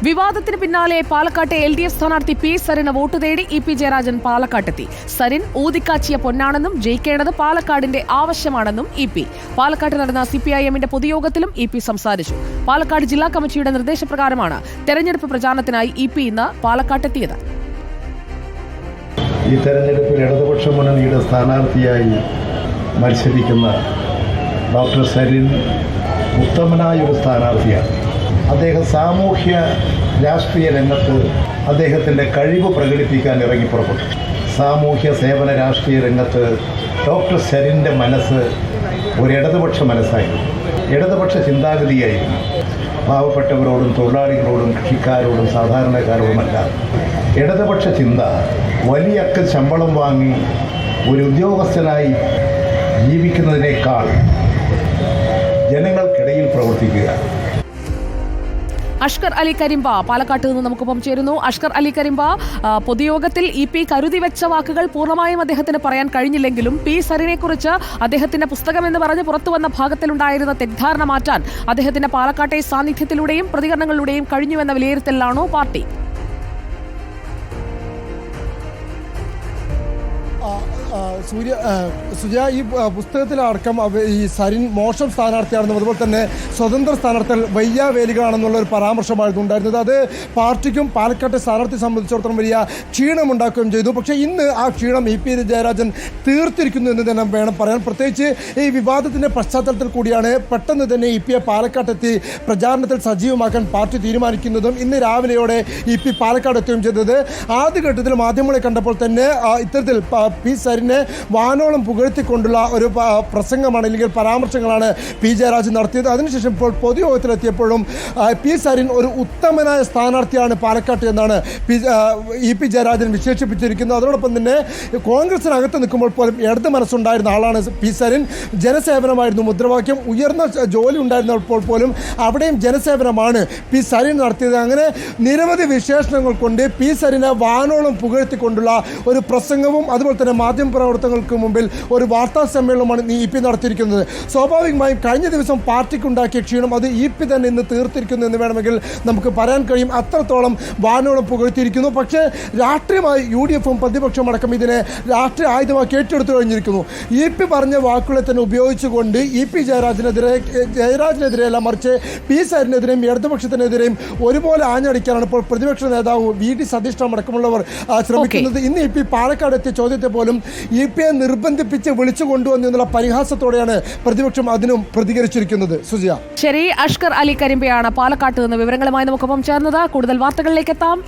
വിവാദത്തിന് പിന്നാലെ പാലക്കാട്ടെ LDF സ്ഥാനാർത്ഥി പി സരിന് വോട്ട് തേടി EP ജയരാജൻ പാലക്കാട്ടെത്തി. സരിൻ ഊതിക്കാച്ചിയ പൊന്നാണെന്നും ജയിക്കേണ്ടത് പാലക്കാടിന്റെ ആവശ്യമാണെന്നും EP. പാലക്കാട്ട് നടന്ന CPIM-ന്റെ പൊതുയോഗത്തിലും EP സംസാരിച്ചു. പാലക്കാട് ജില്ലാ കമ്മിറ്റിയുടെ നിർദ്ദേശപ്രകാരമാണ് തെരഞ്ഞെടുപ്പ് പ്രചാരണത്തിനായി EP ഇന്ന് പാലക്കാട്ടെത്തിയത്. ഈ തെരഞ്ഞെടുപ്പിൽ ഇടതുപക്ഷ മുന്നണിയുടെ സ്ഥാനാർത്ഥിയായി മത്സരിക്കുന്ന ഡോക്ടർ സരിൻ ഉത്തമനായ ഒരു സ്ഥാനാർത്ഥിയാണ്. അദ്ദേഹം സാമൂഹ്യ രാഷ്ട്രീയ രംഗത്ത് അദ്ദേഹത്തിൻ്റെ കഴിവ് പ്രകടിപ്പിക്കാൻ ഇറങ്ങി പുറപ്പെട്ടു. സാമൂഹ്യ സേവന രാഷ്ട്രീയ രംഗത്ത് ഡോക്ടർ സരിൻ്റെ മനസ്സ് ഒരു ഇടതുപക്ഷ മനസ്സായിരുന്നു, ഇടതുപക്ഷ ചിന്താഗതിയായിരുന്നു. പാവപ്പെട്ടവരോടും തൊഴിലാളികളോടും കൃഷിക്കാരോടും സാധാരണക്കാരോടുമല്ല, ഇടതുപക്ഷ ചിന്ത. വലിയക്ക ശമ്പളം വാങ്ങി ഒരു ഉദ്യോഗസ്ഥനായി ജീവിക്കുന്നതിനേക്കാൾ ജനങ്ങൾക്കിടയിൽ പ്രവർത്തിക്കുക. അഷ്കർ അലി കരിമ്പ പാലക്കാട്ട് നിന്ന് നമുക്കൊപ്പം ചേരുന്നു. അഷ്കർ അലി കരിമ്പ, പൊതുയോഗത്തിൽ EP കരുതി വെച്ച വാക്കുകൾ പൂർണ്ണമായും അദ്ദേഹത്തിന് പറയാൻ കഴിഞ്ഞില്ലെങ്കിലും പി സരിനെ കുറിച്ച് അദ്ദേഹത്തിന്റെ പുസ്തകം എന്ന് പറഞ്ഞ് പുറത്തുവന്ന ഭാഗത്തിലുണ്ടായിരുന്ന തെറ്റിദ്ധാരണ മാറ്റാൻ അദ്ദേഹത്തിന്റെ പാലക്കാട്ടെ സാന്നിധ്യത്തിലൂടെയും പ്രതികരണങ്ങളിലൂടെയും കഴിഞ്ഞുവെന്ന വിലയിരുത്തലാണോ പാർട്ടി? സുജയ, ഈ പുസ്തകത്തിലടക്കം ഈ സരിൻ മോശം സ്ഥാനാർത്ഥിയാണെന്നും അതുപോലെ തന്നെ സ്വതന്ത്ര സ്ഥാനാർത്ഥികൾ വയ്യാവേലികളാണെന്നുള്ള ഒരു പരാമർശമായിരുന്നു ഉണ്ടായിരുന്നത്. അത് പാർട്ടിക്കും പാലക്കാട്ടെ സ്ഥാനാർത്ഥിയെ സംബന്ധിച്ചിടത്തോളം വലിയ ക്ഷീണമുണ്ടാക്കുകയും ചെയ്തു. പക്ഷേ ഇന്ന് ആ ക്ഷീണം EP ജയരാജൻ തീർത്തിരിക്കുന്നു എന്ന് തന്നെ വേണം പറയാൻ. പ്രത്യേകിച്ച് ഈ വിവാദത്തിൻ്റെ പശ്ചാത്തലത്തിൽ കൂടിയാണ് പെട്ടെന്ന് തന്നെ EP പാലക്കാട്ടെത്തി പ്രചാരണത്തിൽ സജീവമാക്കാൻ പാർട്ടി തീരുമാനിക്കുന്നതും ഇന്ന് രാവിലെയോടെ EP പാലക്കാട് എത്തുകയും ചെയ്തത്. ആദ്യഘട്ടത്തിൽ മാധ്യമങ്ങളെ കണ്ടപ്പോൾ തന്നെ ഇത്തരത്തിൽ പി സരിനെ വാനോളം പുകഴ്ത്തിക്കൊണ്ടുള്ള ഒരു പ്രസംഗമാണ് അല്ലെങ്കിൽ പരാമർശങ്ങളാണ് P ജയരാജൻ നടത്തിയത്. അതിനുശേഷം ഇപ്പോൾ പൊതുയോഗത്തിലെത്തിയപ്പോഴും പി സരിൻ ഒരു ഉത്തമനായ സ്ഥാനാർത്ഥിയാണ് പാലക്കാട്ട് എന്നാണ് EP ജയരാജൻ വിശേഷിപ്പിച്ചിരിക്കുന്നത്. അതോടൊപ്പം തന്നെ കോൺഗ്രസിനകത്ത് നിൽക്കുമ്പോൾ പോലും ഇടത് മനസ്സുണ്ടായിരുന്ന ആളാണ് പി സരിൻ. ജനസേവനമായിരുന്നു മുദ്രാവാക്യം. ഉയർന്ന ജോലി ഉണ്ടായിരുന്നപ്പോൾ പോലും അവിടെയും ജനസേവനമാണ് പി സരിൻ നടത്തിയത്. അങ്ങനെ നിരവധി വിശേഷണങ്ങൾ കൊണ്ട് പി സരിനെ വാനോളം പുകഴ്ത്തിക്കൊണ്ടുള്ള ഒരു പ്രസംഗവും അതുപോലെ തന്നെ മാധ്യമപ്രവർത്തകർക്ക് മുമ്പിൽ ഒരു വാർത്താ സമ്മേളനമാണ് EP നടത്തിയിരിക്കുന്നത്. സ്വാഭാവികമായും കഴിഞ്ഞ ദിവസം പാർട്ടിക്കുണ്ടാക്കിയ ക്ഷീണം അത് EP തന്നെ ഇന്ന് തീർത്തിരിക്കുന്നു എന്ന് വേണമെങ്കിൽ നമുക്ക് പറയാൻ കഴിയും. അത്രത്തോളം വാനോളം പുകഴ്ത്തിയിരിക്കുന്നു. പക്ഷേ രാഷ്ട്രീയമായി UDF-ഉം പ്രതിപക്ഷവും അടക്കം ഇതിനെ രാഷ്ട്രീയ ആയുധമാക്കി ഏറ്റെടുത്തു കഴിഞ്ഞിരിക്കുന്നു. EP പറഞ്ഞ വാക്കുകളെ തന്നെ ഉപയോഗിച്ചുകൊണ്ട് EP ജയരാജനെതിരെയല്ല മറിച്ച് പി സരിനെതിരെയും ഇടതുപക്ഷത്തിനെതിരെയും ഒരുപോലെ ആഞ്ഞടിക്കാനാണ് ഇപ്പോൾ പ്രതിപക്ഷ നേതാവ് VD സതീഷ് അടക്കമുള്ളവർ ശ്രമിക്കുന്നത്. ഇന്ന് EP പാലക്കാട് എത്തിയ ചോദ്യത്തെ പോലും EP-യെ നിർബന്ധിപ്പിച്ച് വിളിച്ചു കൊണ്ടുവന്നു എന്നുള്ള പരിഹാസത്തോടെയാണ് പ്രതിപക്ഷം അതിനും പ്രതികരിച്ചിരിക്കുന്നത്. സുജിയ, ശരി. അഷ്കർ അലി കരിമ്പയാണ് പാലക്കാട്ട് നിന്ന് വിവരങ്ങളുമായി നമുക്കൊപ്പം ചേർന്നത്. കൂടുതൽ വാർത്തകളിലേക്ക് എത്താം.